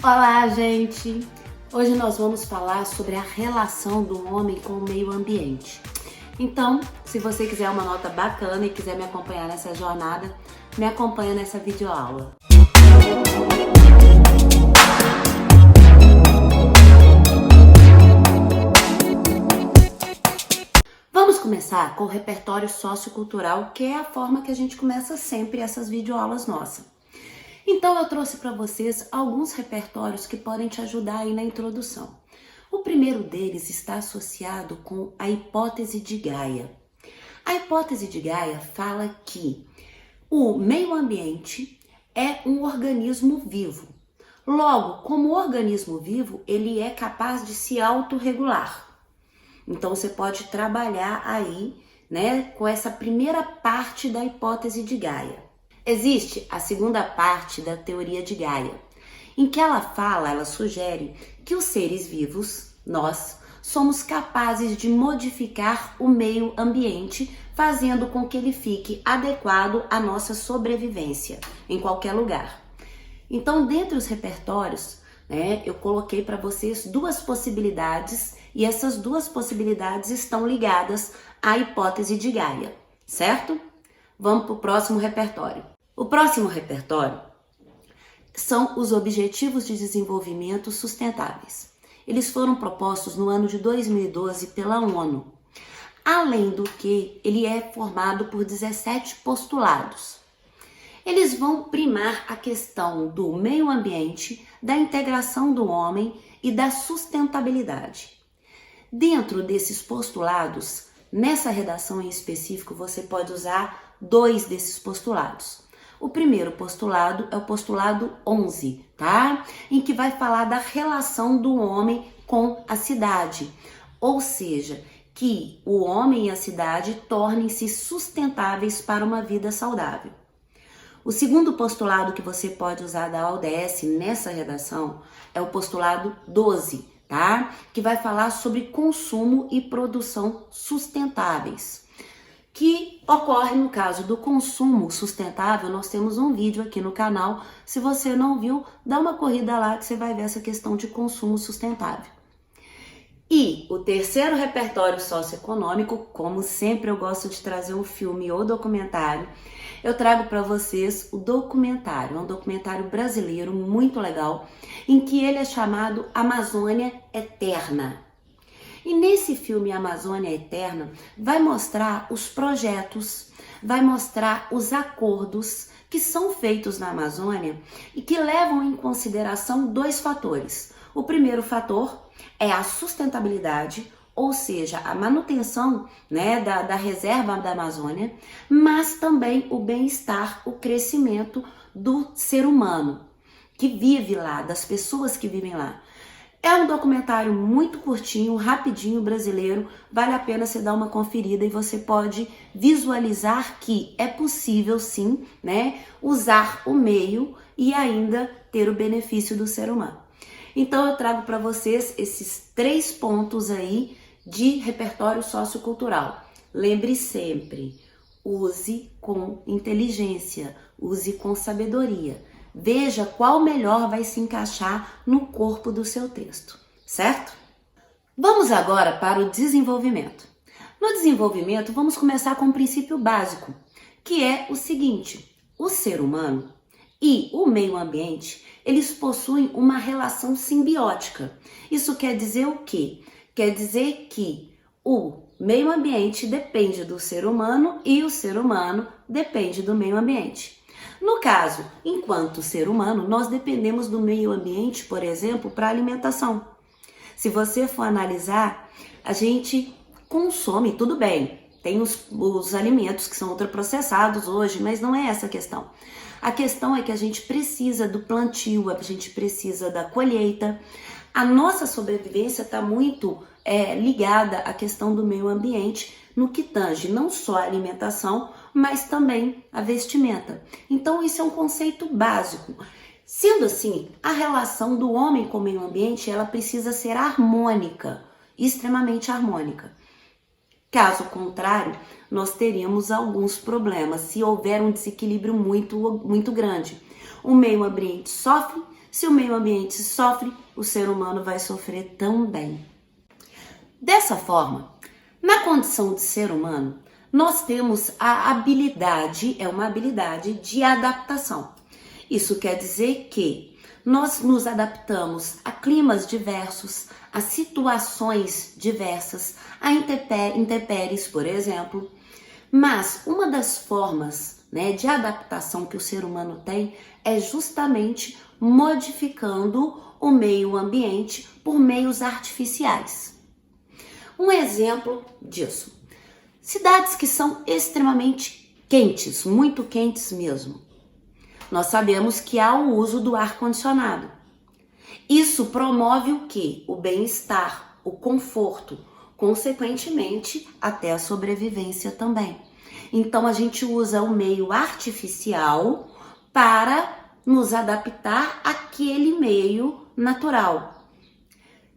Olá, gente! Hoje nós vamos falar sobre a relação do homem com o meio ambiente. Então, se você quiser uma nota bacana e quiser me acompanhar nessa jornada, me acompanha nessa videoaula. Vamos começar com o repertório sociocultural, que é a forma que a gente começa sempre essas videoaulas nossas. Então eu trouxe para vocês alguns repertórios que podem te ajudar aí na introdução. O primeiro deles está associado com a hipótese de Gaia. A hipótese de Gaia fala que o meio ambiente é um organismo vivo. Logo, como organismo vivo, ele é capaz de se autorregular. Então você pode trabalhar aí, com essa primeira parte da hipótese de Gaia. Existe a segunda parte da teoria de Gaia, em que ela sugere que os seres vivos, nós, somos capazes de modificar o meio ambiente, fazendo com que ele fique adequado à nossa sobrevivência em qualquer lugar. Então, dentre os repertórios, eu coloquei para vocês duas possibilidades, e essas duas possibilidades estão ligadas à hipótese de Gaia, certo? Vamos para o próximo repertório. O próximo repertório são os Objetivos de Desenvolvimento Sustentáveis. Eles foram propostos no ano de 2012 pela ONU. Além do que, ele é formado por 17 postulados. Eles vão primar a questão do meio ambiente, da integração do homem e da sustentabilidade. Dentro desses postulados, nessa redação em específico, você pode usar 2 desses postulados. O primeiro postulado é o postulado 11, tá? Em que vai falar da relação do homem com a cidade. Ou seja, que o homem e a cidade tornem-se sustentáveis para uma vida saudável. O segundo postulado que você pode usar da ODS nessa redação é o postulado 12, tá? Que vai falar sobre consumo e produção sustentáveis. Que ocorre no caso do consumo sustentável. Nós temos um vídeo aqui no canal. Se você não viu, dá uma corrida lá que você vai ver essa questão de consumo sustentável. E o terceiro repertório socioeconômico, como sempre eu gosto de trazer um filme ou documentário, eu trago para vocês o documentário. É um documentário brasileiro muito legal, em que ele é chamado Amazônia Eterna. E nesse filme Amazônia Eterna vai mostrar os projetos, vai mostrar os acordos que são feitos na Amazônia e que levam em consideração 2 fatores. O primeiro fator é a sustentabilidade, ou seja, a manutenção da reserva da Amazônia, mas também o bem-estar, o crescimento do ser humano que vive lá, das pessoas que vivem lá. É um documentário muito curtinho, rapidinho, brasileiro, vale a pena você dar uma conferida e você pode visualizar que é possível sim, usar o meio e ainda ter o benefício do ser humano. Então eu trago para vocês esses 3 pontos aí de repertório sociocultural. Lembre sempre, use com inteligência, use com sabedoria. Veja qual melhor vai se encaixar no corpo do seu texto, certo? Vamos agora para o desenvolvimento. No desenvolvimento, vamos começar com um princípio básico, que é o seguinte: o ser humano e o meio ambiente, eles possuem uma relação simbiótica. Isso quer dizer o quê? Quer dizer que o meio ambiente depende do ser humano e o ser humano depende do meio ambiente. No caso, enquanto ser humano, nós dependemos do meio ambiente, por exemplo, para alimentação. Se você for analisar, a gente consome, tudo bem, tem os alimentos que são ultraprocessados hoje, mas não é essa a questão. A questão é que a gente precisa do plantio, a gente precisa da colheita. A nossa sobrevivência está muito ligada à questão do meio ambiente, no que tange não só a alimentação, mas também a vestimenta. Então isso é um conceito básico. Sendo assim, a relação do homem com o meio ambiente, ela precisa ser harmônica, extremamente harmônica. Caso contrário, nós teríamos alguns problemas se houver um desequilíbrio muito grande. O meio ambiente sofre Se o meio ambiente sofre, o ser humano vai sofrer também. Dessa forma, na condição de ser humano, nós temos a habilidade, é uma habilidade de adaptação. Isso quer dizer que nós nos adaptamos a climas diversos, a situações diversas, a intempéries, por exemplo. Mas uma das formas, de adaptação que o ser humano tem é justamente modificando o meio ambiente por meios artificiais. Um exemplo disso: cidades que são extremamente quentes, muito quentes mesmo. Nós sabemos que há o uso do ar-condicionado. Isso promove o quê? O bem-estar, o conforto, consequentemente até a sobrevivência também. Então a gente usa o meio artificial para nos adaptar àquele meio natural.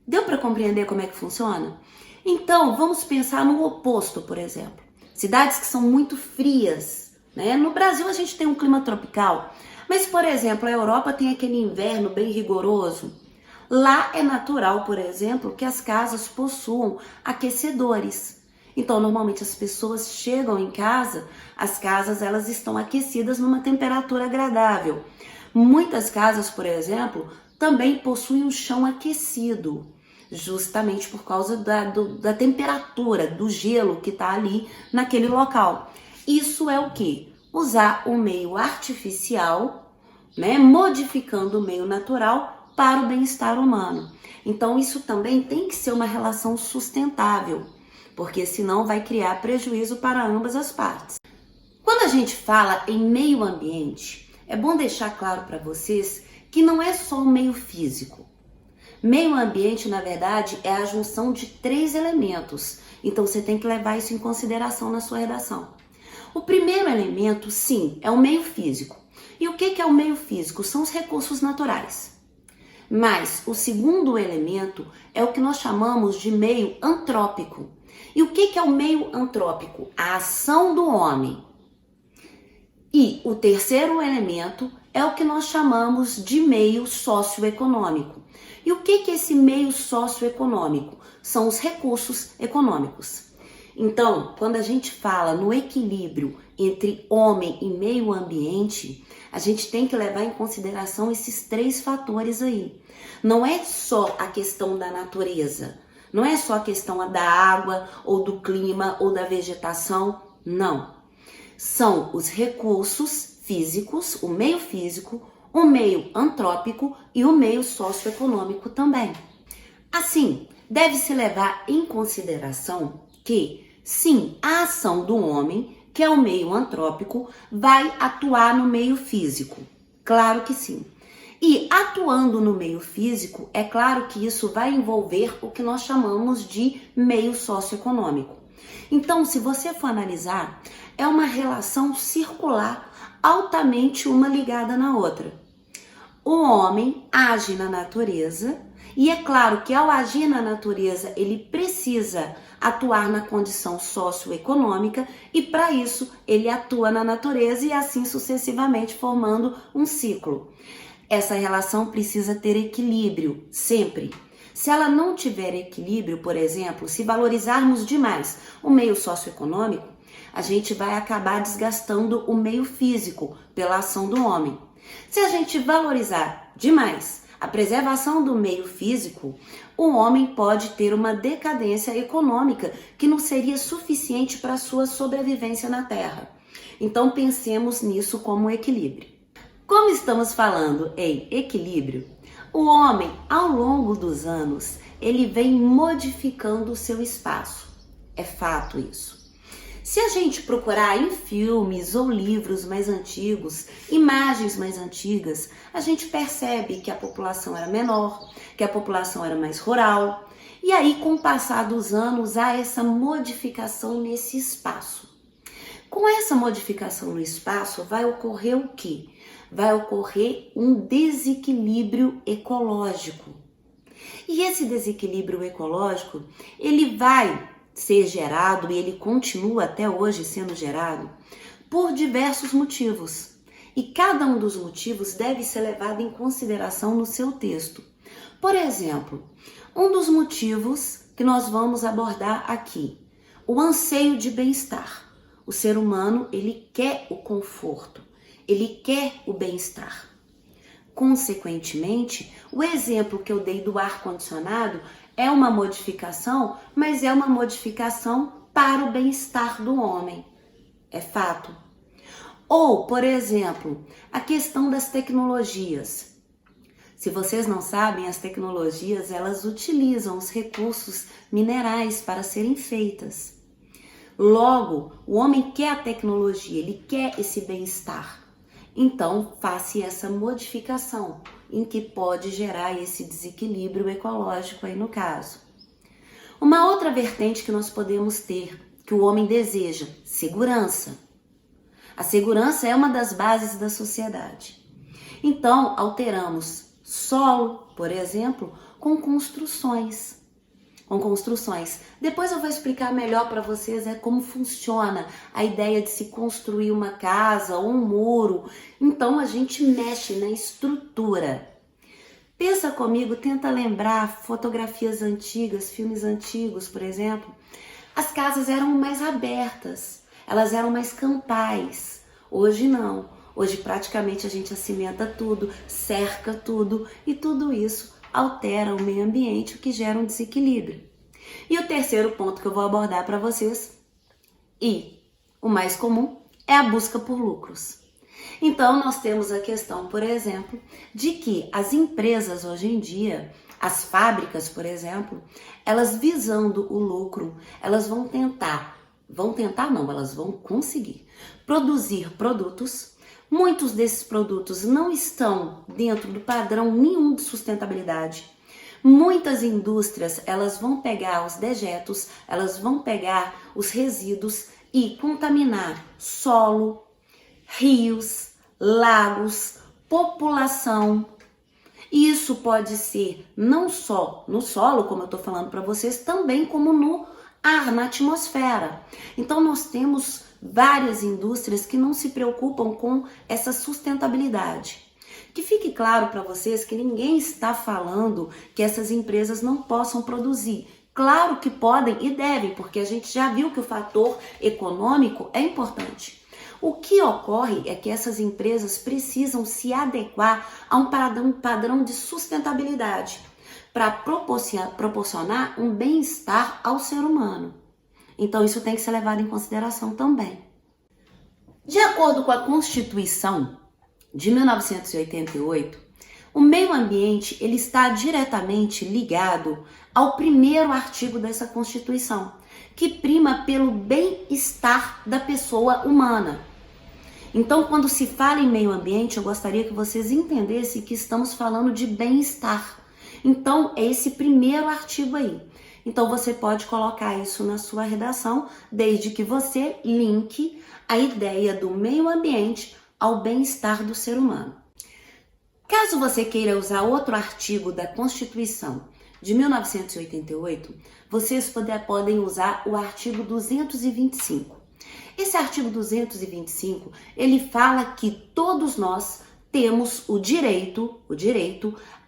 Deu para compreender como é que funciona? Então vamos pensar no oposto, por exemplo. Cidades que são muito frias, No Brasil a gente tem um clima tropical, mas, por exemplo, a Europa tem aquele inverno bem rigoroso. Lá é natural, por exemplo, que as casas possuam aquecedores. Então, normalmente as pessoas chegam em casa, as casas elas estão aquecidas numa temperatura agradável. Muitas casas, por exemplo, também possuem o chão aquecido, justamente por causa da temperatura, do gelo que está ali naquele local. Isso é o quê? Usar o meio artificial, modificando o meio natural para o bem-estar humano. Então isso também tem que ser uma relação sustentável, porque senão vai criar prejuízo para ambas as partes. Quando a gente fala em meio ambiente, é bom deixar claro para vocês que não é só o meio físico. Meio ambiente, na verdade, é a junção de 3 elementos, então você tem que levar isso em consideração na sua redação. O primeiro elemento, sim, é o meio físico. E o que é o meio físico? São os recursos naturais. Mas o segundo elemento é o que nós chamamos de meio antrópico. E o que é o meio antrópico? A ação do homem. E o terceiro elemento é o que nós chamamos de meio socioeconômico. E o que é esse meio socioeconômico? São os recursos econômicos. Então, quando a gente fala no equilíbrio entre homem e meio ambiente, a gente tem que levar em consideração esses 3 fatores aí. Não é só a questão da natureza, não é só a questão da água, ou do clima, ou da vegetação, não. São os recursos físicos, o meio físico, o meio antrópico e o meio socioeconômico também. Assim, deve-se levar em consideração que, sim, a ação do homem, que é o meio antrópico, vai atuar no meio físico. Claro que sim. E atuando no meio físico, é claro que isso vai envolver o que nós chamamos de meio socioeconômico. Então, se você for analisar, é uma relação circular, altamente uma ligada na outra. O homem age na natureza, e é claro que ao agir na natureza, ele precisa atuar na condição socioeconômica, e para isso ele atua na natureza e assim sucessivamente, formando um ciclo. Essa relação precisa ter equilíbrio, sempre. Se ela não tiver equilíbrio, por exemplo, se valorizarmos demais o meio socioeconômico, a gente vai acabar desgastando o meio físico pela ação do homem. Se a gente valorizar demais a preservação do meio físico, o homem pode ter uma decadência econômica que não seria suficiente para a sua sobrevivência na Terra. Então pensemos nisso como equilíbrio. Como estamos falando em equilíbrio, o homem, ao longo dos anos, ele vem modificando o seu espaço. É fato isso. Se a gente procurar em filmes ou livros mais antigos, imagens mais antigas, a gente percebe que a população era menor, que a população era mais rural. E aí, com o passar dos anos, há essa modificação nesse espaço. Com essa modificação no espaço, vai ocorrer o quê? Vai ocorrer um desequilíbrio ecológico. E esse desequilíbrio ecológico, ele vai ser gerado, e ele continua até hoje sendo gerado, por diversos motivos. E cada um dos motivos deve ser levado em consideração no seu texto. Por exemplo, um dos motivos que nós vamos abordar aqui, o anseio de bem-estar. O ser humano, ele quer o conforto, ele quer o bem-estar. Consequentemente, o exemplo que eu dei do ar-condicionado é uma modificação, mas é uma modificação para o bem-estar do homem. É fato. Ou, por exemplo, a questão das tecnologias. Se vocês não sabem, as tecnologias, elas utilizam os recursos minerais para serem feitas. Logo, o homem quer a tecnologia, ele quer esse bem-estar. Então, faça essa modificação, em que pode gerar esse desequilíbrio ecológico aí no caso. Uma outra vertente que nós podemos ter, que o homem deseja, segurança. A segurança é uma das bases da sociedade. Então, alteramos solo, por exemplo, com construções. Depois eu vou explicar melhor para vocês como funciona a ideia de se construir uma casa ou um muro. Então a gente mexe na estrutura. Pensa comigo, tenta lembrar fotografias antigas, filmes antigos, por exemplo. As casas eram mais abertas, elas eram mais campais. Hoje não. Hoje praticamente a gente acimenta tudo, cerca tudo e tudo isso altera o meio ambiente, o que gera um desequilíbrio. E o terceiro ponto que eu vou abordar para vocês, e o mais comum, é a busca por lucros. Então nós temos a questão, por exemplo, de que as empresas hoje em dia, as fábricas, por exemplo, elas visando o lucro, elas vão conseguir produzir produtos. Muitos desses produtos não estão dentro do padrão nenhum de sustentabilidade. Muitas indústrias, elas vão pegar os dejetos, elas vão pegar os resíduos e contaminar solo, rios, lagos, população. Isso pode ser não só no solo, como eu estou falando para vocês, também como no ar, na atmosfera. Então nós temos várias indústrias que não se preocupam com essa sustentabilidade. Que fique claro para vocês que ninguém está falando que essas empresas não possam produzir. Claro que podem e devem, porque a gente já viu que o fator econômico é importante. O que ocorre é que essas empresas precisam se adequar a um padrão de sustentabilidade para proporcionar um bem-estar ao ser humano. Então isso tem que ser levado em consideração também. De acordo com a Constituição de 1988, o meio ambiente ele está diretamente ligado ao primeiro artigo dessa Constituição, que prima pelo bem-estar da pessoa humana. Então, quando se fala em meio ambiente, eu gostaria que vocês entendessem que estamos falando de bem-estar. Então, é esse primeiro artigo aí. Então, você pode colocar isso na sua redação, desde que você linke a ideia do meio ambiente ao bem-estar do ser humano. Caso você queira usar outro artigo da Constituição de 1988, vocês podem usar o artigo 225. Esse artigo 225, ele fala que todos nós temos o direito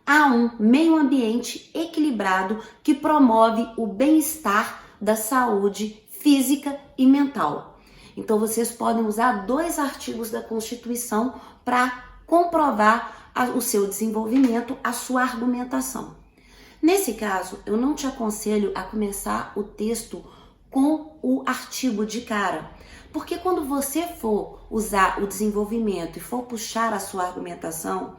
a um meio ambiente equilibrado que promove o bem-estar da saúde física e mental. Então vocês podem usar dois artigos da Constituição para comprovar o seu desenvolvimento, a sua argumentação. Nesse caso, eu não te aconselho a começar o texto com o artigo de cara, porque quando você for usar o desenvolvimento e for puxar a sua argumentação,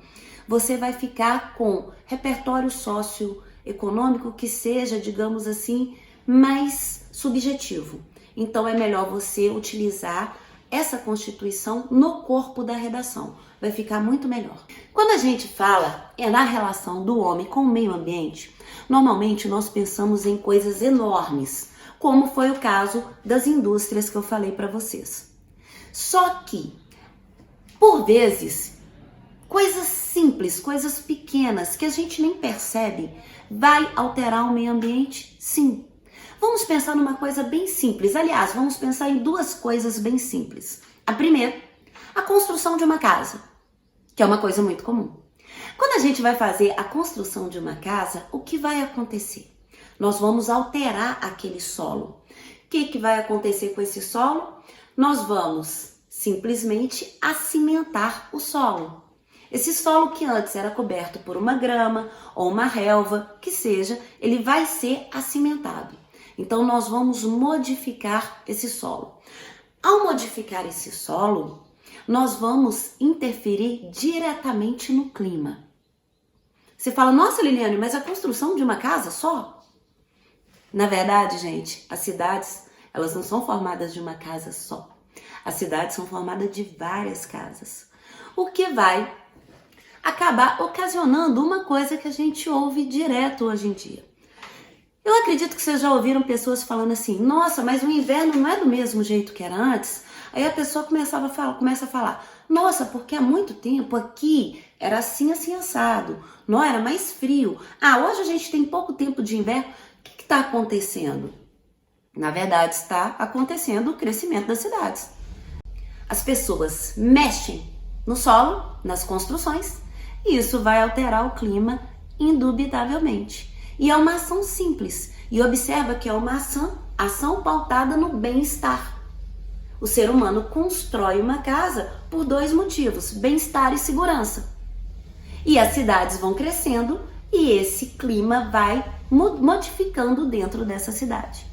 você vai ficar com repertório socioeconômico que seja, digamos assim, mais subjetivo. Então é melhor você utilizar essa Constituição no corpo da redação. Vai ficar muito melhor. Quando a gente fala na relação do homem com o meio ambiente, normalmente nós pensamos em coisas enormes, como foi o caso das indústrias que eu falei para vocês. Só que, por vezes, coisas simples, coisas pequenas que a gente nem percebe, vai alterar o meio ambiente? Sim. Vamos pensar numa coisa bem simples. Aliás, vamos pensar em duas coisas bem simples. A primeira, A construção de uma casa, que é uma coisa muito comum. Quando a gente vai fazer a construção de uma casa, o que vai acontecer? Nós vamos alterar aquele solo. O que vai acontecer com esse solo? Nós vamos simplesmente acimentar o solo. Esse solo que antes era coberto por uma grama ou uma relva, que seja, ele vai ser acimentado. Então nós vamos modificar esse solo. Ao modificar esse solo, nós vamos interferir diretamente no clima. Você fala, nossa Liliane, mas a construção de uma casa só? Na verdade, gente, as cidades, elas não são formadas de uma casa só. As cidades são formadas de várias casas. O que vai acabar ocasionando uma coisa que a gente ouve direto hoje em dia. Eu acredito que vocês já ouviram pessoas falando assim, nossa, mas o inverno não é do mesmo jeito que era antes? Aí a pessoa começa a falar, nossa, porque há muito tempo aqui era assim, assim, assado. Não era mais frio. Ah, hoje a gente tem pouco tempo de inverno. O que está acontecendo? Na verdade, está acontecendo o crescimento das cidades. As pessoas mexem no solo, nas construções, e isso vai alterar o clima indubitavelmente. E é uma ação simples. E observa que é uma ação pautada no bem-estar. O ser humano constrói uma casa por dois motivos, bem-estar e segurança. E as cidades vão crescendo e esse clima vai modificando dentro dessa cidade.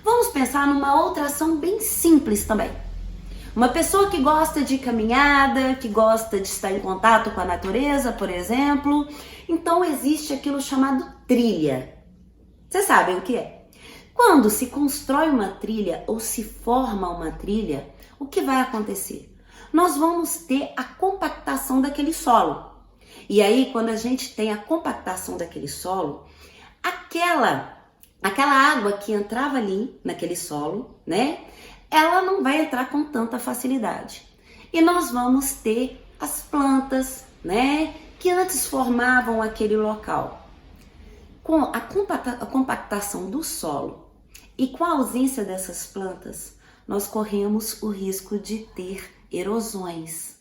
Vamos pensar numa outra ação bem simples também. Uma pessoa que gosta de caminhada, que gosta de estar em contato com a natureza, por exemplo. Então existe aquilo chamado trilha. Vocês sabem o que é? Quando se constrói uma trilha ou se forma uma trilha, o que vai acontecer? Nós vamos ter a compactação daquele solo. E aí, quando a gente tem a compactação daquele solo, aquela água que entrava ali naquele solo, né? Ela não vai entrar com tanta facilidade. E nós vamos ter as plantas, né? Que antes formavam aquele local. Com a compactação do solo e com a ausência dessas plantas, nós corremos o risco de ter erosões.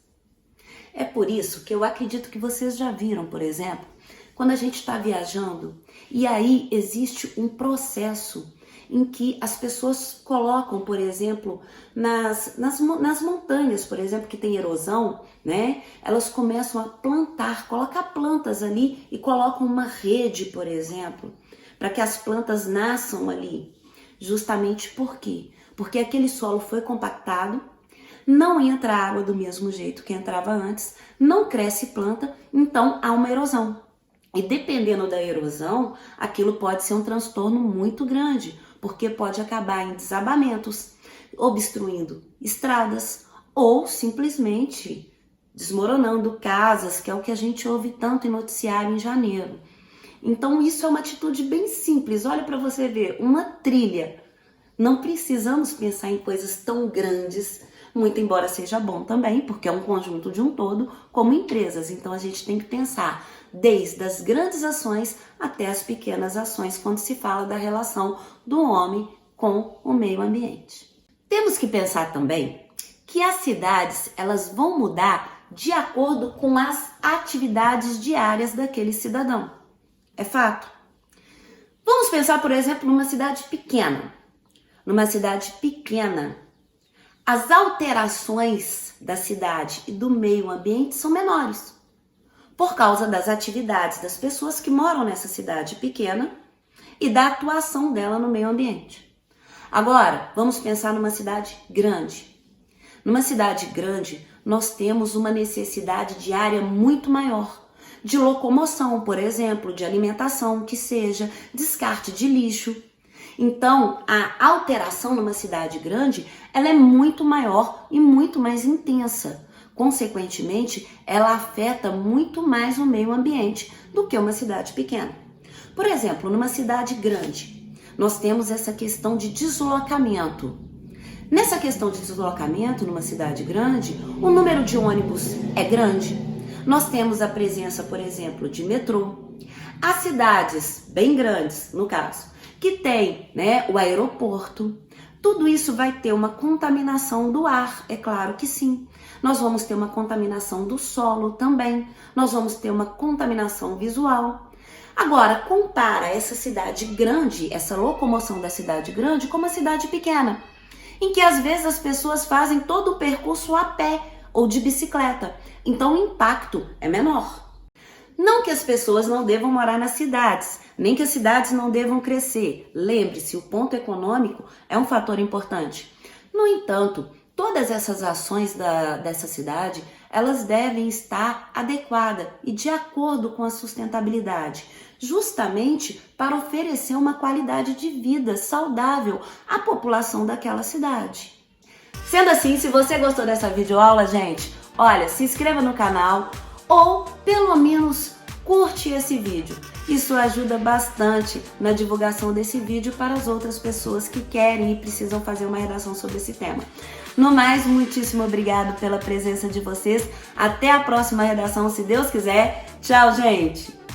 É por isso que eu acredito que vocês já viram, por exemplo, quando a gente está viajando e aí existe um processo em que as pessoas colocam, por exemplo, nas montanhas, por exemplo, que tem erosão, né? Elas começam a plantar, colocar plantas ali e colocam uma rede, por exemplo, para que as plantas nasçam ali. Justamente por quê? Porque aquele solo foi compactado, não entra água do mesmo jeito que entrava antes, não cresce planta, então há uma erosão. E dependendo da erosão, aquilo pode ser um transtorno muito grande, porque pode acabar em desabamentos, obstruindo estradas ou simplesmente desmoronando casas, que é o que a gente ouve tanto em noticiário em janeiro. Então isso é uma atitude bem simples, olha para você ver, uma trilha. Não precisamos pensar em coisas tão grandes, muito embora seja bom também, porque é um conjunto de um todo, como empresas. Então a gente tem que pensar desde as grandes ações até as pequenas ações quando se fala da relação do homem com o meio ambiente. Temos que pensar também que as cidades elas vão mudar de acordo com as atividades diárias daquele cidadão. É fato. Vamos pensar, por exemplo, numa cidade pequena. Numa cidade pequena, as alterações da cidade e do meio ambiente são menores, por causa das atividades das pessoas que moram nessa cidade pequena e da atuação dela no meio ambiente. Agora, vamos pensar numa cidade grande. Numa cidade grande, nós temos uma necessidade diária muito maior, de locomoção, por exemplo, de alimentação, que seja, descarte de lixo. Então, a alteração numa cidade grande, ela é muito maior e muito mais intensa. Consequentemente, ela afeta muito mais o meio ambiente do que uma cidade pequena. Por exemplo, numa cidade grande, nós temos essa questão de deslocamento. Nessa questão de deslocamento, numa cidade grande, o número de ônibus é grande. Nós temos a presença, por exemplo, de metrô. As cidades bem grandes, no caso, que tem, né, o aeroporto, Tudo isso vai ter uma contaminação do ar, é claro que sim. Nós vamos ter uma contaminação do solo também. Nós vamos ter uma contaminação visual. Agora, compara essa cidade grande, essa locomoção da cidade grande com uma cidade pequena, em que às vezes as pessoas fazem todo o percurso a pé ou de bicicleta. Então o impacto é menor. Não que as pessoas não devam morar nas cidades, nem que as cidades não devam crescer. Lembre-se, o ponto econômico é um fator importante. No entanto, todas essas ações dessa cidade, elas devem estar adequadas e de acordo com a sustentabilidade, justamente para oferecer uma qualidade de vida saudável à população daquela cidade. Sendo assim, se você gostou dessa videoaula, gente, olha, se inscreva no canal ou pelo menos curte esse vídeo. Isso ajuda bastante na divulgação desse vídeo para as outras pessoas que querem e precisam fazer uma redação sobre esse tema. No mais, muitíssimo obrigado pela presença de vocês. Até a próxima redação, se Deus quiser. Tchau, gente!